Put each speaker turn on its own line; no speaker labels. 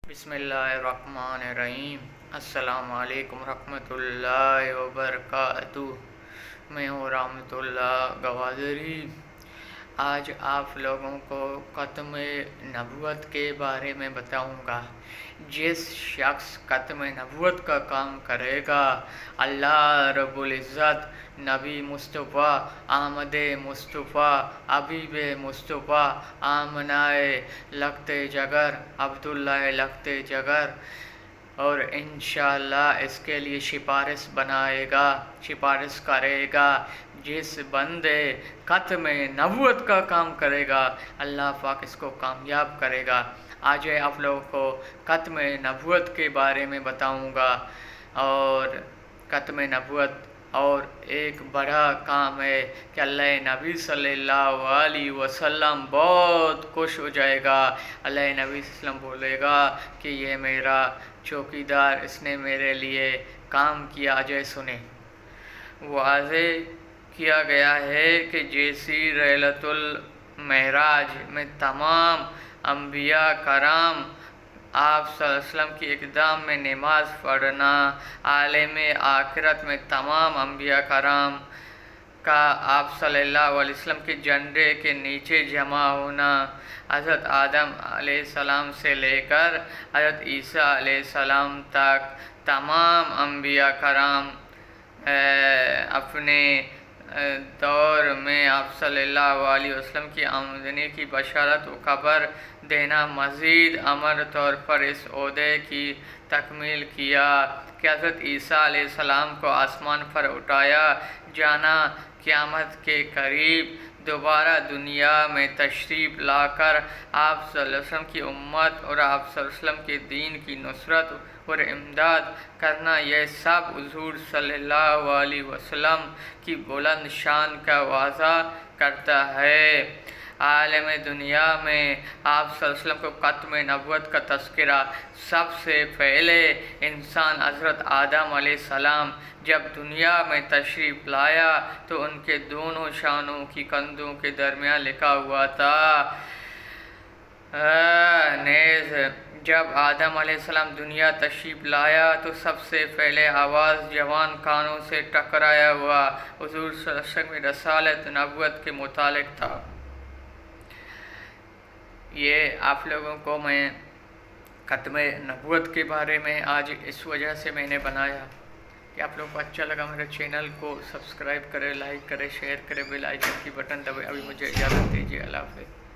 بسم اللہ الرحمن الرحیم۔ السلام علیکم رحمۃ اللہ وبرکاتہ۔ میں ہوں رحمۃ اللہ گوادری۔ آج آپ لوگوں کو ختم نبوت کے بارے میں بتاؤں گا۔ جس شخص ختم نبوت کا کام کرے گا، اللہ رب العزت نبی مصطفیٰ، احمد مصطفیٰ، حبیب مصطفیٰ، آمنہ لخت جگر، عبداللہ لخت جگر، اور انشاءاللہ اس کے لیے سفارش کرے گا۔ جس بندے ختم نبوت کا کام کرے گا، اللہ پاک اس کو کامیاب کرے گا۔ آج آپ لوگوں کو ختم نبوت کے بارے میں بتاؤں گا، اور ختم نبوت اور ایک بڑا کام ہے کہ اللہ نبی صلی اللہ علیہ وسلم بہت خوش ہو جائے گا۔ اللہ نبی صلی اللہ علیہ وسلم بولے گا کہ یہ میرا چوکیدار، اس نے میرے لیے کام کیا۔ آجے سنیں، واضح کیا گیا ہے کہ جیسی لیلۃ المعراج میں تمام انبیاء کرام آپ صلی اللہ علیہ وسلم کی اقدام میں نماز پڑھنا، عالم آخرت میں تمام انبیاء کرام کا آپ صلی اللہ علیہ وسلم کے جھنڈے کے نیچے جمع ہونا، حضرت آدم علیہ السلام سے لے کر حضرت عیسیٰ علیہ السلام تک تمام انبیاء کرام اپنے دور میں آپ صلی اللہ علیہ وسلم کی آمدنی کی بشارت و خبر دینا، مزید امر طور پر اس عہدے کی تکمیل کیا کہ حضرت عیسیٰ علیہ السلام کو آسمان پر اٹھایا جانا، قیامت کے قریب دوبارہ دنیا میں تشریف لا کر آپ صلی اللہ علیہ وسلم کی امت اور آپ صلی اللہ علیہ وسلم کے دین کی نصرت اور امداد کرنا، یہ سب حضور صلی اللہ علیہ وسلم کی بلند شان کا واضح کرتا ہے۔ عالم دنیا میں آپ صلی اللہ علیہ وسلم کو ختم نبوت کا تذکرہ سب سے پہلے انسان حضرت آدم علیہ السلام جب دنیا میں تشریف لایا تو ان کے دونوں شانوں کی کندھوں کے درمیان لکھا ہوا تھا۔ نیز جب آدم علیہ السلام دنیا تشریف لایا تو سب سے پہلے آواز جوان کانوں سے ٹکرایا ہوا حضور صلی اللہ علیہ وسلم کی رسالت نبوت کے متعلق تھا۔ یہ آپ لوگوں کو میں ختم نبوت کے بارے میں آج اس وجہ سے میں نے بنایا کہ آپ لوگوں کو اچھا لگا۔ میرے چینل کو سبسکرائب کرے، لائک کرے، شیئر کرے، بیل آئیکن کی بٹن دبائے۔ ابھی مجھے اجازت دیجیے، اللہ حافظ۔